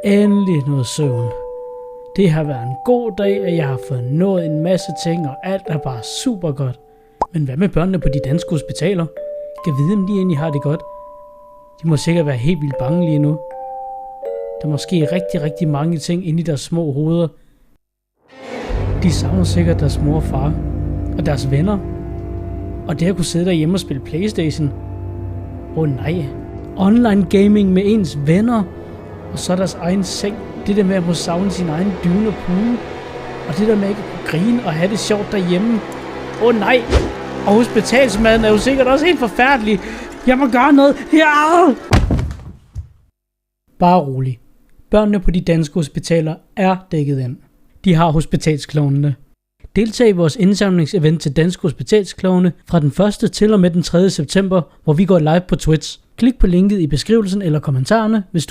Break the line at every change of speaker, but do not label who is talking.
Endelig noget søvn. Det har været en god dag, og jeg har fået nået en masse ting, og alt er bare super godt. Men hvad med børnene på de danske hospitaler? Kan vide, om de egentlig har det godt? De må sikkert være helt vildt bange lige nu. Der må ske rigtig mange ting inde i deres små hoveder. De savner sikkert deres mor og far, og deres venner. Og det at kunne sidde derhjemme og spille PlayStation. Nej. Online gaming med ens venner, og så deres egen seng. Det der med at må savne sin egen dyne og pude. Og det der med at ikke kunne grine og have det sjovt derhjemme. Nej. Og hospitalsmaden er jo sikkert også helt forfærdelig. Jeg må gøre noget. Ja! Bare rolig. Børnene på de danske hospitaler er dækket ind. De har hospitalsklovnene. Deltag i vores indsamlingsevent til Danske Hospitalsklovne fra den 1. til og med den 3. september, hvor vi går live på Twitch. Klik på linket i beskrivelsen eller kommentarerne, hvis du vil